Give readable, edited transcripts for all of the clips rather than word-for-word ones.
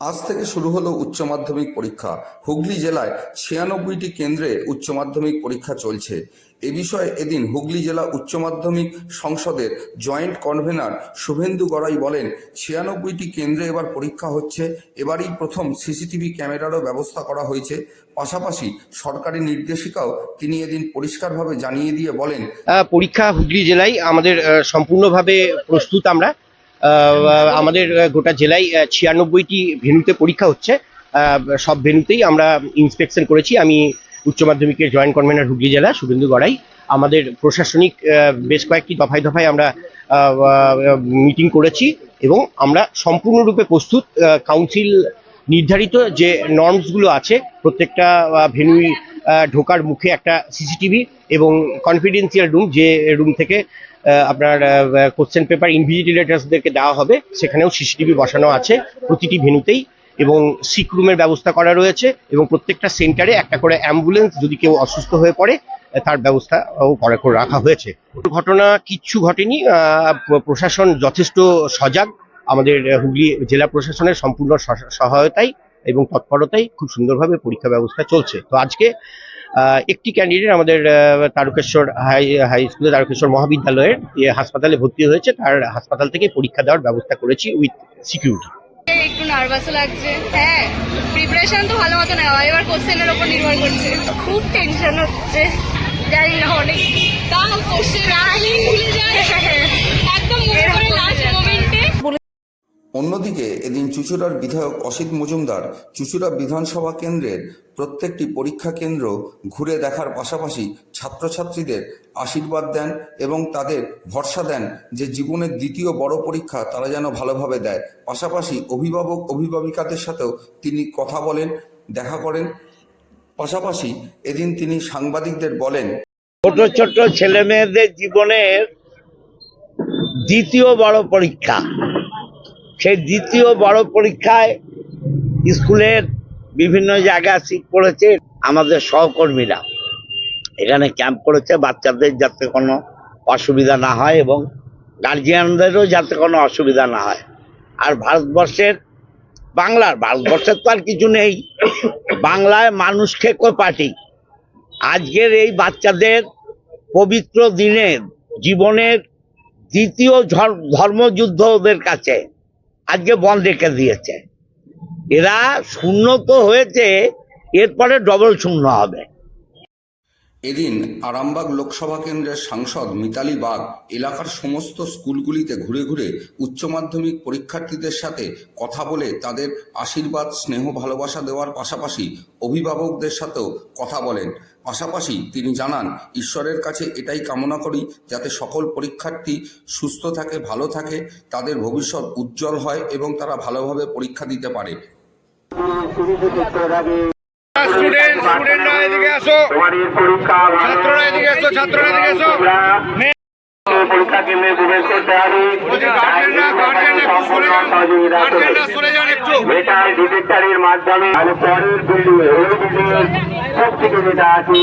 আজ থেকে শুরু হলো উচ্চ মাধ্যমিক পরীক্ষা। হুগলি জেলায় ৯৬টি কেন্দ্রে উচ্চ মাধ্যমিক পরীক্ষা চলছে। এ বিষয়ে এদিন হুগলি জেলা উচ্চ মাধ্যমিক সংসদের জয়েন্ট কনভেনর শুভেন্দু গড়াই বলেন, ৯৬টি কেন্দ্রে এবার পরীক্ষা হচ্ছে। এবারই প্রথম সিসিটিভি ক্যামেরারও ব্যবস্থা করা হয়েছে। পাশাপাশি সরকারি নির্দেশিকাও তিনি এদিন পরিষ্কারভাবে জানিয়ে দিয়ে বলেন, পরীক্ষা হুগলি জেলায় আমাদের সম্পূর্ণভাবে প্রস্তুত। আমরা আমাদের গোটা জেলায় ৯৬টি ভেন্যুতে পরীক্ষা হচ্ছে। সব ভেন্যুতেই আমরা ইন্সপেকশন করেছি। আমি উচ্চ মাধ্যমিকের জয়েন্ট কনভেনর হুগলি জেলা শুভেন্দু গড়াই। আমাদের প্রশাসনিক বেশ কয়েকটি দফায় দফায় আমরা মিটিং করেছি এবং আমরা সম্পূর্ণরূপে প্রস্তুত। কাউন্সিল নির্ধারিত যে নর্মসগুলো আছে, প্রত্যেকটা ভেন্যুই ঢোকার মুখে একটা সিসিটিভি এবং কনফিডেন্সিয়াল রুম, যে রুম থেকে আপনার কোশ্চেন পেপার ইনভিজিলেটার্সদেরকে দেওয়া হবে, সেখানেও সিসিটিভি বসানো আছে প্রতিটি ভেন্যুতেই। এবং সিক রুমের ব্যবস্থা করা রয়েছে এবং প্রত্যেকটা সেন্টারে একটা করে অ্যাম্বুলেন্স, যদি কেউ অসুস্থ হয়ে পড়ে তার ব্যবস্থাও করে রাখা হয়েছে। ঘটনা কিচ্ছু ঘটেনি। প্রশাসন যথেষ্ট সজাগ। আমাদের হুগলি জেলা প্রশাসনের সম্পূর্ণ সহায়তায় এবং তৎপরতায় খুব সুন্দরভাবে পরীক্ষা ব্যবস্থা চলছে। তো আজকে একটি ক্যান্ডিডেট আমাদের তারকেশ্বর হাই স্কুলে, তারকেশ্বর মহাবিদ্যালয়ের হাসপাতালে ভর্তি হয়েছে। তার হাসপাতাল থেকে পরীক্ষা দেওয়ার ব্যবস্থা করেছি উইথ সিকিউরিটি। একটু নার্ভাস লাগছে। হ্যাঁ, প্রিপারেশন তো ভালো মতো নেওয়া, এবার কোশ্চেনের উপর নির্ভর করছে। খুব টেনশন হচ্ছে, জানি না অনেক তাও কোশ্চেন ভুলে যায় একদম মনে করে লাস্ট মোমেন্টে। অন্যদিকে এদিন চুঁচুড়ার বিধায়ক অসিত মজুমদার চুঁচুড়া বিধানসভা কেন্দ্রের প্রত্যেকটি পরীক্ষা কেন্দ্র ঘুরে দেখার পাশাপাশি ছাত্রছাত্রীদের আশীর্বাদ দেন এবং তাদের ভরসা দেন যে জীবনের দ্বিতীয় বড় পরীক্ষা তারা যেন ভালোভাবে দেয়। পাশাপাশি অভিভাবক অভিভাবিকাদের সাথেও তিনি কথা বলেন, দেখা করেন। পাশাপাশি এদিন তিনি সাংবাদিকদের বলেন, ছোট ছোট ছেলে মেয়েদের জীবনের দ্বিতীয় বড় পরীক্ষা, সেই দ্বিতীয় বড় পরীক্ষায় স্কুলের বিভিন্ন জায়গায় সিট পড়েছে। আমাদের সহকর্মীরা এখানে ক্যাম্প করেছে বাচ্চাদের যাতে কোনো অসুবিধা না হয় এবং গার্জিয়ানদেরও যাতে কোনো অসুবিধা না হয়। আর ভারতবর্ষের ভারতবর্ষের তো আর কিছু নেই, বাংলায় মানুষ খেকো পার্টি আজকের এই বাচ্চাদের পবিত্র দিনে জীবনের দ্বিতীয় ধর্মযুদ্ধ ওদের কাছে আজকে বন্ধ রেখে দিয়েছে। এরা শূন্য তো হয়েছে, এরপরে ডবল শূন্য হবে। এদিন আরামবাগ লোকসভা কেন্দ্রের সাংসদ মিতালি বাগ এলাকার সমস্ত স্কুলগুলিতে ঘুরে ঘুরে উচ্চ মাধ্যমিক পরীক্ষার্থীদের সাথে কথা বলে তাদের আশীর্বাদ, স্নেহ, ভালোবাসা দেওয়ার পাশাপাশি অভিভাবকদের সাথেও কথা বলেন। পাশাপাশি তিনি জানান, ঈশ্বরের কাছে এটাই কামনা করি যাতে সকল পরীক্ষার্থী সুস্থ থাকে, ভালো থাকে, তাদের ভবিষ্যৎ উজ্জ্বল হয় এবং তারা ভালোভাবে পরীক্ষা দিতে পারে। স্টুডেন্টরা এদিকে আসো, ছাত্ররা এদিকে এসো, ছাত্ররা এদিকে এসো। পরীক্ষা কেন্দ্রে প্রবেশ করতে হবে। গার্জেনরা সরে যান একটু। মেটাল ডিটেক্টরের মাধ্যমে পরের বিল্ডিং ওই বিল্ডিং এর সব থেকে যেটা আছে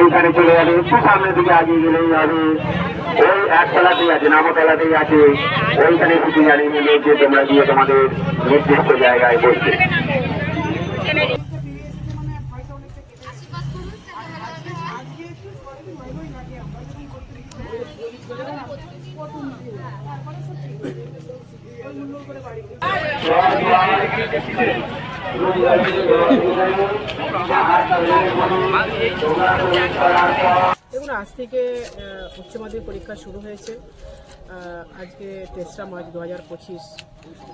ওইখানে চলে যাবে। একটু সামনের দিকে আগিয়ে গেলেই হবে। ওই একতলাতেই আছে, নামতলাতেই আছে, ওইখানে কিছু জানিয়ে নিলে যে তোমরা গিয়ে তোমাদের নির্দিষ্ট জায়গায় বসবে। দেখুন, আজ থেকে উচ্চ মাধ্যমিক পরীক্ষা শুরু হয়েছে। আজকে ৩রা মার্চ ২০২৫।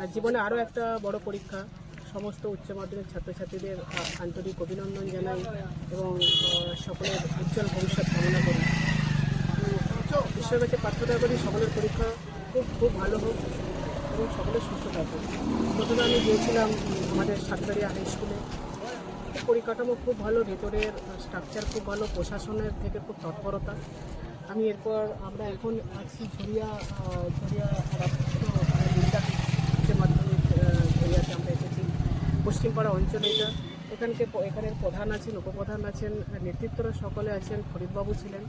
আর জীবনে আরও একটা বড় পরীক্ষা। সমস্ত উচ্চ মাধ্যমিক ছাত্রছাত্রীদের আন্তরিক অভিনন্দন জানাই এবং সকলের উজ্জ্বল ভবিষ্যৎ কামনা করি। ঈশ্বরের কাছে প্রার্থনা করি সকলের পরীক্ষা খুব ভালো হোক এবং সকলের সুস্থ থাকুক। প্রথমে আমি গিয়েছিলাম আমাদের সাতবাড়িয়া হাই স্কুলে। পরিকাঠামো খুব ভালো, ভেতরের স্ট্রাকচার খুব ভালো, প্রশাসনের থেকে খুব তৎপরতা। আমরা এখন আছি ঝরিয়া উচ্চ মাধ্যমিক ঝরিয়াতে আমরা এসেছি। পশ্চিমপাড়া অঞ্চলে এখানের প্রধান আছেন, উপপ্রধান আছেন, নেতৃত্বরা সকলে আছেন, ফরিদবাবু ছিলেন।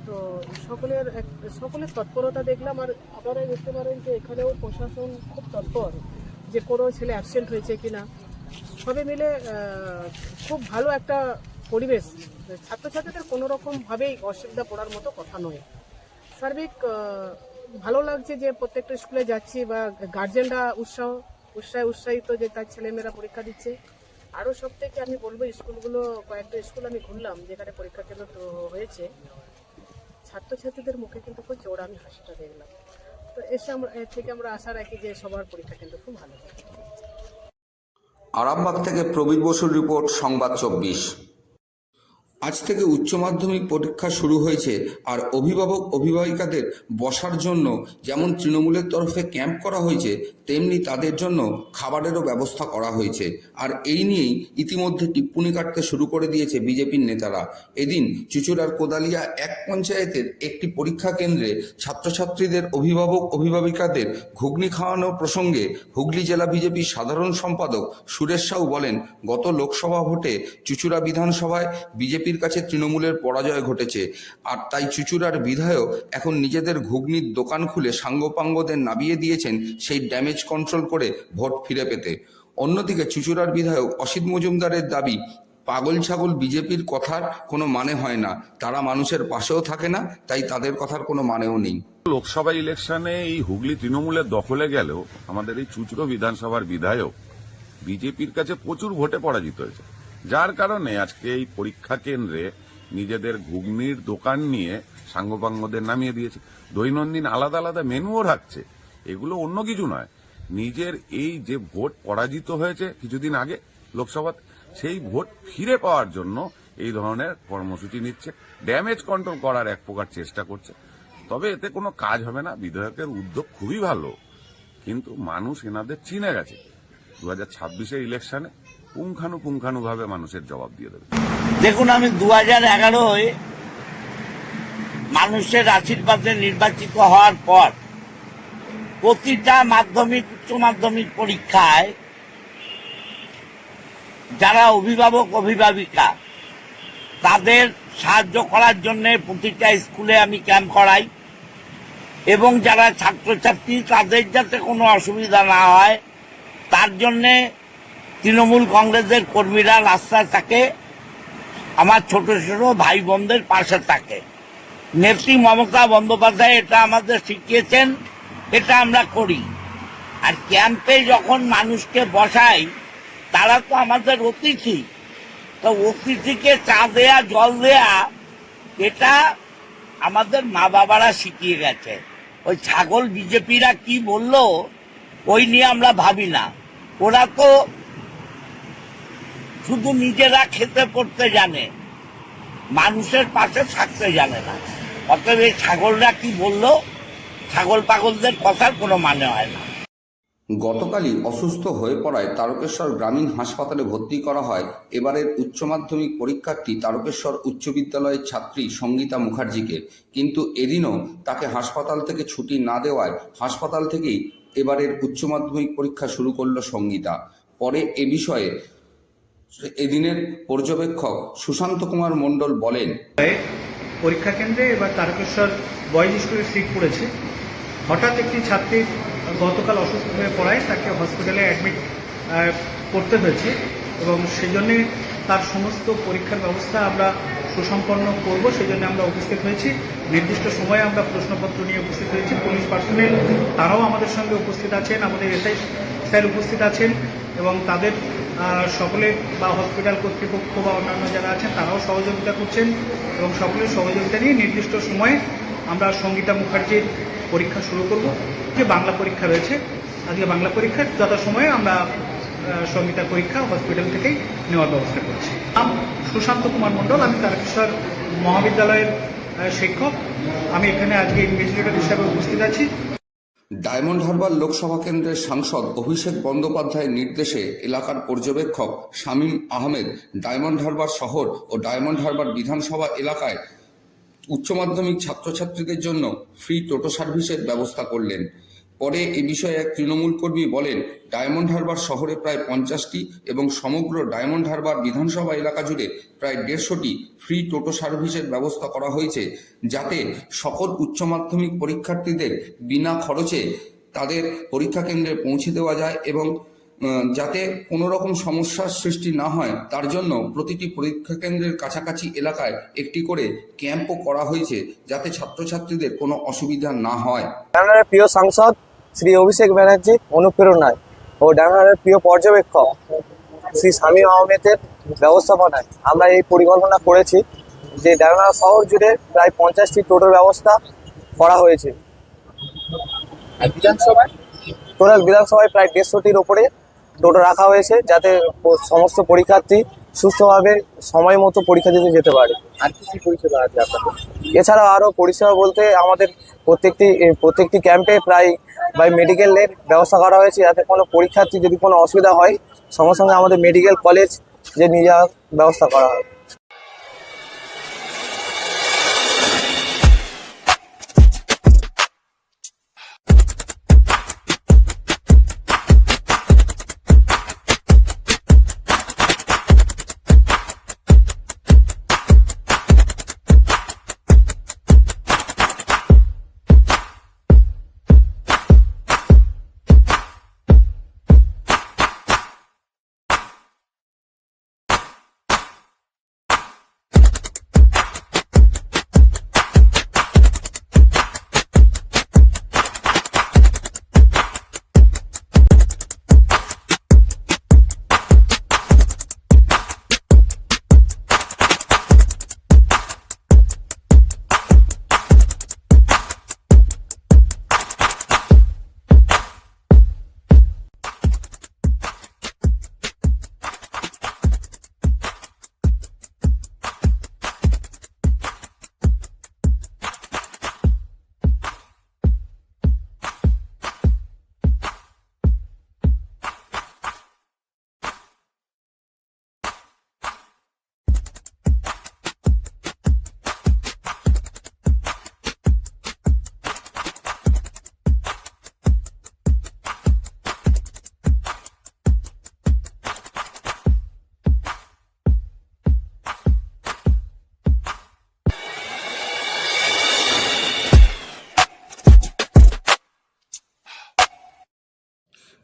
তো সকলের তৎপরতা দেখলাম। আর আপনারা দেখতে পারেন যে এখানেও প্রশাসন খুব তৎপর। যে কোনো ছেলে অ্যাবসেন্ট হয়েছে কিনা। সবে মিলে খুব ভালো একটা পরিবেশ, ছাত্রছাত্রীদের কোনো রকমভাবেই অসুবিধা পড়ার মতো কথা নয়। সার্বিক ভালো লাগছে যে প্রত্যেকটা স্কুলে যাচ্ছি বা গার্জেনরা উৎসাহিত যে তার ছেলেমেয়েরা পরীক্ষা দিচ্ছে। আরও সব থেকে আমি বলবো স্কুলগুলো, কয়েকটা স্কুল আমি ঘুরলাম যেখানে পরীক্ষা কেন্দ্র হয়েছে, ছাত্রছাত্রীদের মুখে কিন্তু খুব চোর আমি হাসিটা দেখলাম। তো এর থেকে আমরা আশা রাখি যে সবার পরীক্ষা কেন্দ্র খুব ভালো হবে। আরামবাগ থেকে প্রবীর বসুর রিপোর্ট, সংবাদ 24। আজ থেকে উচ্চ মাধ্যমিক পরীক্ষা শুরু হয়েছে, আর অভিভাবক অভিভাবিকাদের বসার জন্য যেমন তৃণমূলের তরফে ক্যাম্প করা হয়েছে, তেমনি তাদের জন্য খাবারেরও ব্যবস্থা করা হয়েছে। আর এই নিয়েই ইতিমধ্যে টিপ্পনি কাটতে শুরু করে দিয়েছে বিজেপির নেতারা। এদিন চুঁচুড়ার কোদালিয়া এক পঞ্চায়েতের একটি পরীক্ষা কেন্দ্রে ছাত্রছাত্রীদের অভিভাবক অভিভাবিকাদের ঘুগনি খাওয়ানো প্রসঙ্গে হুগলি জেলা বিজেপির সাধারণ সম্পাদক সুরেশ সাউ বলেন, গত লোকসভা ভোটে চুঁচুড়া বিধানসভায় বিজেপির কাছে তৃণমূলের পরাজয় ঘটেছে, আর তাই চুঁচুড়ার বিধায়ক এখন নিজেদের ঘুগনির দোকান খুলে সাঙ্গপাঙ্গদের নামিয়ে দিয়েছেন সেই ড্যামেজ কন্ট্রোল করে ভোট ফিরে পেতে। অন্যদিকে চুঁচুড়ার বিধায়ক অসিত মজুমদারের দাবি, পাগল ছাগল বিজেপির কথার কোনো মানে হয় না, তারা মানুষের পাশেও থাকে না, তাই তাদের কথার কোনো মানেও নেই। লোকসভা ইলেকশনে এই হুগলি তৃণমূলের দখলে গেলেও আমাদের এই চুঁচুড়ো বিধানসভার বিধায়ক বিজেপির কাছে প্রচুর ভোটে পরাজিত হয়েছে, যার কারণে আজকে এই পরীক্ষা কেন্দ্রে নিজেদের ঘুগনির দোকান নিয়ে সাঙ্গপাঙ্গদের নামিয়ে দিয়েছে। দৈনন্দিন আলাদা আলাদা মেনুও রাখছে। এগুলো অন্য কিছু নয়, নিজের এই যে ভোট পরাজিত হয়েছে কিছুদিন আগে লোকসভাতে, সেই ভোট ফিরে পাওয়ার জন্য এই ধরনের কর্মসূচি নিচ্ছে, ড্যামেজ কন্ট্রোল করার এক প্রকার চেষ্টা করছে। তবে এতে কোনো কাজ হবে না। বিধায়কের উদ্যোগ খুবই ভালো, কিন্তু মানুষ এনাদের চিনে গেছে। 2026-এর ইলেকশনে পুঙ্খানুপুঙ্খানুভাবে মানুষের জবাব দিয়ে দেবে। দেখুন, আমি 2011-য় মানুষের আশীর্বাদে নির্বাচিত হওয়ার পর প্রতিটা মাধ্যমিক উচ্চ মাধ্যমিক পরীক্ষায় যারা অভিভাবক অভিভাবিকা তাদের সাহায্য করার জন্য প্রতিটা স্কুলে আমি ক্যাম্প করাই, এবং যারা ছাত্রছাত্রী তাদের যাতে কোনো অসুবিধা না হয় তার জন্যে তৃণমূল কংগ্রেসের কর্মীরা রাস্তায় থাকে, আমার ছোট ছোট ভাই বোনদের পাশে থাকে। নেত্রী মমতা বন্দ্যোপাধ্যায় এটা আমাদের শিখিয়েছেন, এটা আমরা করি। আর ক্যাম্পে যখন মানুষকে বসাই, তারা তো আমাদের অতিথি, তো অতিথিকে চা দেয়া জল দেয়া এটা আমাদের মা বাবারা শিখিয়ে গেছে। ওই ছাগল বিজেপিরা কি বললো ওই নিয়ে আমরা ভাবি না। ওরা তো শুধু নিজেরা খেতে পড়তে জানে, মানুষের পাশে থাকতে জানে না। অতএব এই ছাগলরা কি বললো, ছাগল পাগলদের কথার কোনো মানে হয় না। গতকালই অসুস্থ হয়ে পড়ায় তারকেশ্বর গ্রামীণ হাসপাতালে ভর্তি করা হয় এবারের উচ্চ মাধ্যমিক পরীক্ষার্থী তারকেশ্বর উচ্চ বিদ্যালয়ের ছাত্রী সঙ্গীতা মুখার্জিকে। কিন্তু এদিনও তাকে হাসপাতাল থেকে ছুটি না দেওয়ায় হাসপাতাল থেকেই এবারের উচ্চ মাধ্যমিক পরীক্ষা শুরু করল সঙ্গীতা। পরে এ বিষয়ে এদিনের পর্যবেক্ষক সুশান্ত কুমার মণ্ডল বলেন, পরীক্ষা কেন্দ্রে এবার তারকেশ্বর বয়েজ স্কুলের সিট পড়েছে। হঠাৎ একটি ছাত্রী গতকাল অসুস্থ হয়ে পড়ায় তাকে হসপিটালে অ্যাডমিট করতে হয়েছে, এবং সেই জন্যে তার সমস্ত পরীক্ষার ব্যবস্থা আমরা সুসম্পন্ন করব, সেই জন্য আমরা উপস্থিত হয়েছি। নির্দিষ্ট সময়ে আমরা প্রশ্নপত্র নিয়ে উপস্থিত হয়েছি। পুলিশ পার্সোনেল তারাও আমাদের সঙ্গে উপস্থিত আছেন, আমাদের এসআই স্যার উপস্থিত আছেন, এবং তাদের সকলে বা হসপিটাল কর্তৃপক্ষ বা অন্যান্য যারা আছেন তারাও সহযোগিতা করছেন, এবং সকলের সহযোগিতা নিয়ে নির্দিষ্ট সময়ে আমরা সঙ্গীতা মুখার্জির পরীক্ষা শুরু করব। যে বাংলা পরীক্ষা রয়েছে, আজকে বাংলা পরীক্ষার যথাসময়ে আমরা সঙ্গীতার পরীক্ষা হসপিটাল থেকেই নেওয়ার ব্যবস্থা করছি। সুশান্ত কুমার মণ্ডল, আমি তারকেশ্বর মহাবিদ্যালয়ের শিক্ষক। আমি এখানে আজকে ইনভেস্টিগেটর হিসাবে উপস্থিত আছি। ডায়মন্ড হারবার লোকসভা কেন্দ্রের সাংসদ অভিষেক বন্দ্যোপাধ্যায়ের নির্দেশে এলাকার পর্যবেক্ষক শামীম আহমেদ ডায়মন্ড হারবার শহর ও ডায়মন্ড হারবার বিধানসভা এলাকায় উচ্চ মাধ্যমিক ছাত্রছাত্রীদের জন্য ফ্রি টোটো সার্ভিসের ব্যবস্থা করলেন। পরে এ বিষয়ে এক তৃণমূল কর্মী বলেন, ডায়মন্ড হারবার শহরে প্রায় 50টি এবং সমগ্র ডায়মন্ড হারবার বিধানসভা এলাকা জুড়ে প্রায় 150টি ফ্রি টোটো সার্ভিসের ব্যবস্থা করা হয়েছে, যাতে সকল উচ্চ মাধ্যমিক পরীক্ষার্থীদের বিনা খরচে তাদের পরীক্ষা কেন্দ্রে পৌঁছে দেওয়া যায় এবং যাতে কোনো রকম সমস্যার সৃষ্টি না হয় তার জন্য প্রতিটি পরীক্ষা কেন্দ্রের কাছাকাছি এলাকায় একটি করে ক্যাম্পও করা হয়েছে, যাতে ছাত্রছাত্রীদের কোনো অসুবিধা না হয়। ডায়নারের প্রিয় সাংসদ শ্রী অভিষেক ব্যানার্জির অনুপ্রেরণায় ও ডায়নারের প্রিয় পর্যবেক্ষক শ্রী শামীম আহমেদের ব্যবস্থাপনায় আমরা এই পরিকল্পনা করেছি যে ডায়না শহর জুড়ে প্রায় 50টি টোটোর ব্যবস্থা করা হয়েছে। টোটাল বিধানসভায় প্রায় 150টির ওপরে টোটো রাখা হয়েছে, যাতে সমস্ত পরীক্ষার্থী সুস্থভাবে সময় মতো পরীক্ষা দিতে যেতে পারে। আর কি পরিষেবা আছে আপনাদের? এছাড়াও আরও পরিষেবা বলতে আমাদের প্রত্যেকটি ক্যাম্পে প্রায় মেডিকেলের ব্যবস্থা করা হয়েছে, যাতে কোনো পরীক্ষার্থী যদি কোনো অসুবিধা হয় সঙ্গে সঙ্গে আমাদের মেডিকেল কলেজ যে নিয়ে যাওয়ার ব্যবস্থা করা হয়।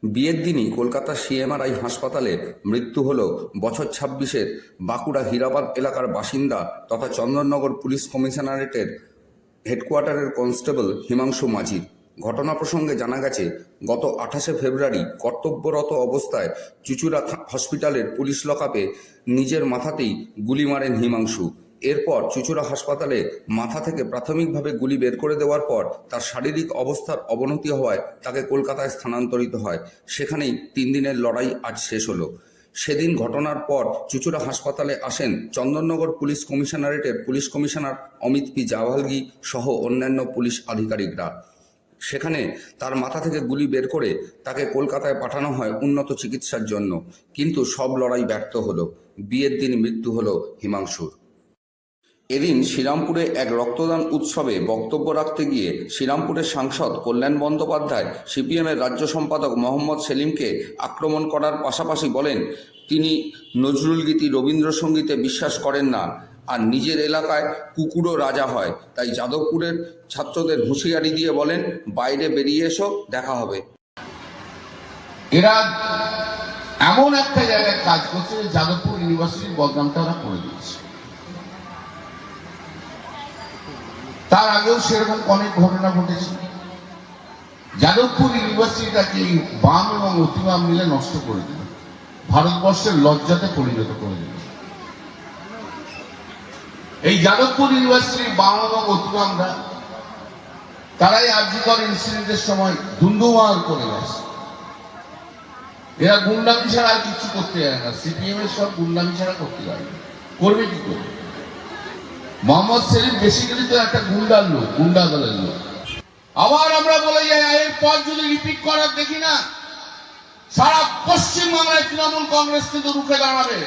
বিয়ের দিনই কলকাতা সিএমআরআই হাসপাতালে মৃত্যু হল বছর 26-এর বাঁকুড়া হীরাবাদ এলাকার বাসিন্দা তথা চন্দননগর পুলিশ কমিশনারেটের হেডকোয়ার্টারের কনস্টেবল হিমাংশু মাঝির। ঘটনা প্রসঙ্গে জানা গেছে, গত 28শে ফেব্রুয়ারি কর্তব্যরত অবস্থায় চুঁচুড়া হসপিটালের পুলিশ লকআপে নিজের মাথাতেই গুলি মারেন হিমাংশু। এরপর চুঁচুড়া হাসপাতালে মাথা থেকে প্রাথমিকভাবে গুলি বের করে দেওয়ার পর তার শারীরিক অবস্থার অবনতি হওয়ায় তাকে কলকাতায় স্থানান্তরিত হয়। সেখানেই 3 দিনের লড়াই আজ শেষ হলো। সেদিন ঘটনার পর চুঁচুড়া হাসপাতালে আসেন চন্দননগর পুলিশ কমিশনারেটের police commissioner Amit P Javalgi সহ অন্যান্য পুলিশ আধিকারিকরা। সেখানে তার মাথা থেকে গুলি বের করে তাকে কলকাতায় পাঠানো হয় উন্নত চিকিৎসার জন্য, কিন্তু সব লড়াই ব্যর্থ হলো। বিয়ের দিন মৃত্যু হলো হিমাংশুর। এদিন শ্রীরামপুরে এক রক্তদান উৎসবে বক্তব্য রাখতে গিয়ে শ্রীরামপুরের সাংসদ কল্যাণ বন্দ্যোপাধ্যায় সিপিএমের রাজ্য সম্পাদক মোহাম্মদ সেলিমকে আক্রমণ করার পাশাপাশি বলেন তিনি নজরুল গীতি রবীন্দ্রসঙ্গীতে বিশ্বাস করেন না, আর নিজের এলাকায় কুকুরও রাজা হয়। তাই যাদবপুরের ছাত্রদের হুঁশিয়ারি দিয়ে বলেন, বাইরে বেরিয়ে এসো, দেখা হবে। এরা এমন একটা জায়গায় কাজ করছে যে যাদবপুর ইউনিভার্সিটির বদনামটা ওরা করে দিয়েছে। তার আগেও সেরকম অনেক ঘটনা ঘটেছে। যাদবপুর ইউনিভার্সিটিটাকে বাম এবং অতিবাম মিলে নষ্ট করে দিল, ভারতবর্ষের লজ্জাতে পরিণত করে দিল। এই যাদবপুর ইউনিভার্সিটির বাম এবং অতিবামরা তারাই আর্যিকর ইনসিডেন্টের সময় ধুন্ধুমার করে গেছে। এরা গুন্ডামি ছাড়া আর কিছু করতে যায় না। সিপিএম এর সব গুন্ডামি ছাড়া করতে যায় না, করবে কি করে? মোহাম্মদ সেলিম বেসিক্যালি তো একটা গুন্ডার লোক, গুন্ডা দলের লোক। আবার আমরা বলে যাই, এরপর যদি রিপিট করার দেখি না, সারা পশ্চিমবাংলায় তৃণমূল কংগ্রেস কিন্তু রুখে দাঁড়াবে।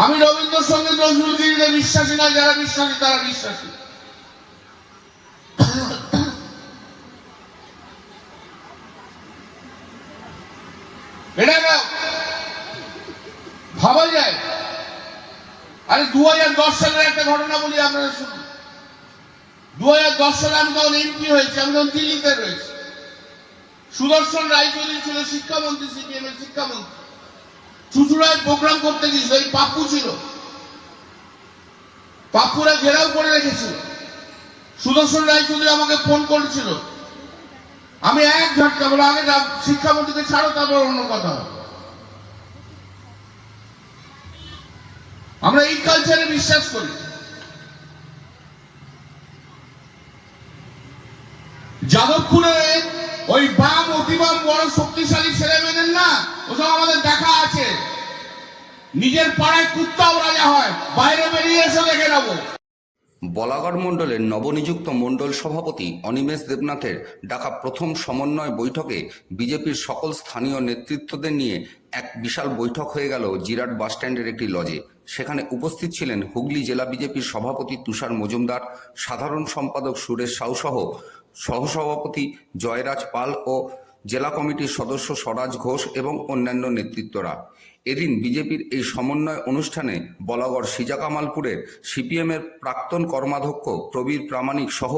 আমি রবীন্দ্রসঙ্গীত নজরুল গীতিতে বিশ্বাসী না, যারা বিশ্বাসী তারা বিশ্বাসী। এটা ভাবা যায়। আরে 2010 সালের একটা ঘটনা বলি আপনারা শুনুন। 2010 সালে আমি তখন এমপি হয়েছি, আমি তখন দিল্লিতে রয়েছি। সুদর্শন রায়চৌধুরী ছিল শিক্ষামন্ত্রী, সিপিএম এর শিক্ষামন্ত্রী। চুচুড়ায় প্রোগ্রাম করতে গিয়েছিল, এই পাপ্পু ছিল, পাপ্পুরা ঘেরাও করে রেখেছিল। সুদর্শন রায়চৌধুরী আমাকে ফোন করেছিল, আমি এক ঝটকা বলে আগে শিক্ষামন্ত্রীকে ছাড়ো, তারপর অন্য কথা হবে। আমরা এই কালচারে বিশ্বাস করি। যাদবপুরে ওই বাম অতিবাম বড় শক্তিশালী ছেলে মেয়েদের না, ওসব আমাদের দেখা আছে। নিজের পাড়ায় কুত্তাও রাজা হয়, বাইরে বেরিয়ে এসে দেখে নেবো। বলাগড় মণ্ডলের নবনিযুক্ত মণ্ডল সভাপতি অনিমেষ দেবনাথের ডাকা প্রথম সমন্বয় বৈঠকে বিজেপির সকল স্থানীয় নেতৃত্বদের নিয়ে এক বিশাল বৈঠক হয়ে গেল জিরাট বাসস্ট্যান্ডের একটি লজে। সেখানে উপস্থিত ছিলেন হুগলি জেলা বিজেপির সভাপতি তুষার মজুমদার, সাধারণ সম্পাদক সুরেশ সাউ সহ সহসভাপতি জয়রাজ পাল ও জেলা কমিটির সদস্য স্বরাজ ঘোষ এবং অন্যান্য নেতৃত্বরা। এদিন বিজেপির এই সমন্বয় অনুষ্ঠানে বলাগড় সিজাকামালপুরের সিপিএমের প্রাক্তন কর্মাধ্যক্ষ প্রবীর প্রামাণিক সহ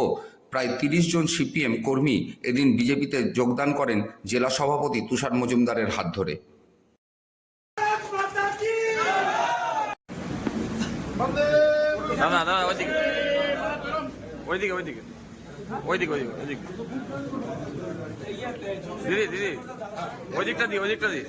প্রায় 30 জন সিপিএম কর্মী এদিন বিজেপিতে যোগদান করেন জেলা সভাপতি তুষার মজুমদারের হাত ধরে। দিদি ওই দিকটা দি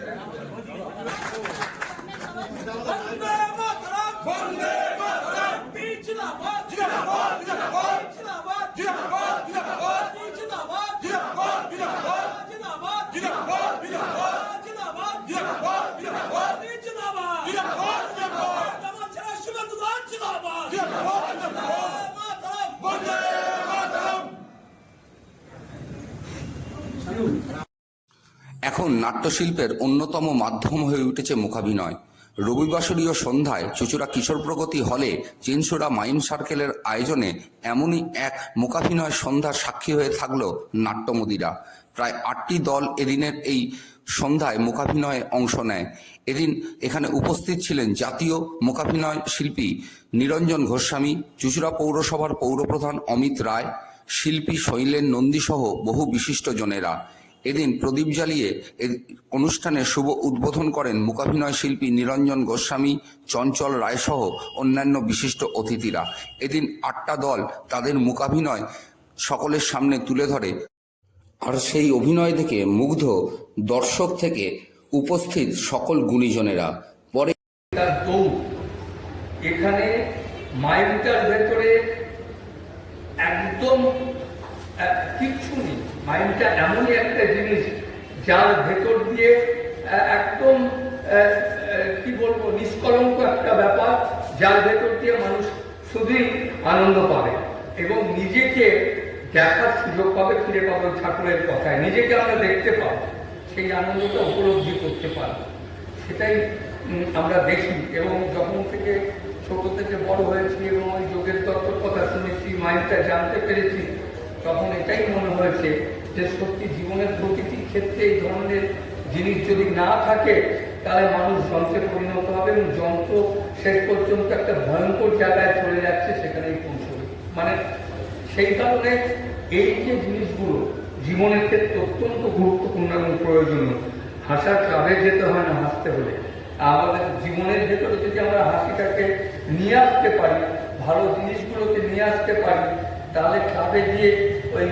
এখন নাট্যশিল্পের অন্যতম মাধ্যম হয়ে উঠেছে মূকাভিনয়। রবিবাসরীয় সন্ধ্যায় চুচুড়া কিশোর প্রগতি হলে চেনসুরা মাইম সার্কেলের আয়োজনে এমনই এক মূকাভিনয় সন্ধ্যার সাক্ষী হয়ে থাকল নাট্যমোদীরা। প্রায় 8টি দল এদিনের এই সন্ধ্যায় মূকাভিনয়ে অংশ নেয়। এদিন এখানে উপস্থিত ছিলেন জাতীয় মূকাভিনয় শিল্পী নিরঞ্জন গোস্বামী, চুচুড়া পৌরসভার পৌরপ্রধান অমিত রায়, শিল্পী শৈলেন নন্দী সহ বহু বিশিষ্টজনেরা। এদিন প্রদীপ জ্বালিয়ে অনুষ্ঠানের শুভ উদ্বোধন করেন মূকাভিনয় শিল্পী নিরঞ্জন গোস্বামী, চঞ্চল রায় সহ অন্যান্য বিশিষ্ট অতিথিরা। এদিন 8টা দল তাদের মূকাভিনয় সকলের সামনে তুলে ধরে, আর সেই অভিনয় দেখে মুগ্ধ দর্শক থেকে উপস্থিত সকল গুণীজনেরা। পরে এখানে মাইমটার ভেতরে একদম কিচ্ছু নেই। মাইন্ডটা এমনই একটা জিনিস যার ভেতর দিয়ে একদম কি বলবো, নিষ্কলঙ্ক একটা ব্যাপার, যার ভেতর দিয়ে মানুষ শুধুই আনন্দ পাবে এবং নিজেকে দেখার সুযোগ পাবে, ফিরে পাবে ঠাকুরের কথায়, নিজেকে আমরা দেখতে পাবো, সেই আনন্দটা উপলব্ধি করতে পারবো। সেটাই আমরা দেখি এবং যখন থেকে ছোট থেকে বড় হয়েছি এবং ওই যোগের তত্ত্বের কথা শুনেছি, মাইন্ডটা জানতে পেরেছি, তখন এটাই মনে হয়েছে যে সত্যি জীবনের প্রতিটি ক্ষেত্রে এই ধরনের জিনিস যদি না থাকে তাহলে মানুষ যন্ত্রে পরিণত হবে এবং যন্ত্র শেষ পর্যন্ত একটা ভয়ঙ্কর জায়গায় চলে যাচ্ছে, সেখানেই পৌঁছবে। মানে সেই কারণে এই যে জিনিসগুলো জীবনের ক্ষেত্রে অত্যন্ত গুরুত্বপূর্ণ এবং প্রয়োজনীয়। হাসার ক্লাবে যেতে হয় না হাসতে হলে। আমাদের জীবনের ভেতরে যদি আমরা হাসিটাকে নিয়ে আসতে পারি, ভালো জিনিসগুলোকে নিয়ে আসতে পারি, তাহলে ক্লাবে গিয়ে ওই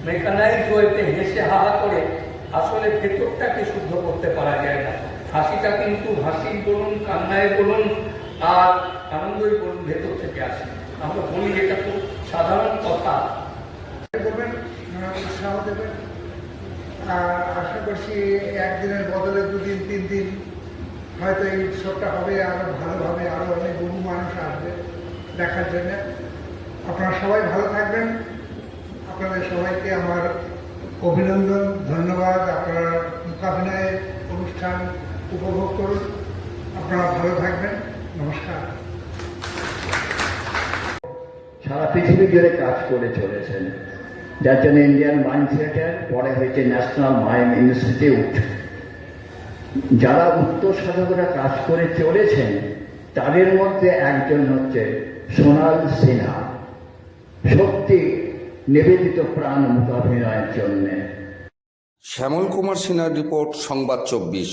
মেকানাইজ ওয়েতে হেসে হাহা করে আসলে ভেতরটাকে শুদ্ধ করতে পারা যায় না। হাসিটা কিন্তু হাসি বলুন, কান্নায় বলুন আর আনন্দই বলুন, ভেতর থেকে আসে। আমরা বলি এটা খুব সাধারণ কথা। উৎসাহ দেবেন আর আশা করছি একদিনের বদলে 2 দিন 3 দিন হয়তো এই উৎসবটা হবে, আরো ভালোভাবে আরো অনেক বহু মানুষ আসবে দেখার জন্য। আপনারা সবাই ভালো থাকবেন। আপনাদের সবাইকে আমার অভিনন্দন, ধন্যবাদ। আপনারা মূকাভিনয়ের অনুষ্ঠান উপভোগ করুন। আপনারা ভালো থাকবেন। নমস্কার। সারা পৃথিবী জুড়ে কাজ করে চলেছেন, যার জন্য ইন্ডিয়ান মাইম থিয়েটার পরে হয়েছে ন্যাশনাল মাইম ইনস্টিটিউট। যারা উত্তর সাধকরা কাজ করে চলেছেন তাদের মধ্যে একজন হচ্ছে সোনাল সিনহা। সত্যি নিবেদিত প্রাণ মূকাভিনয়ের জন্যে। শ্যামল কুমার সিনহার রিপোর্ট, সংবাদ 24।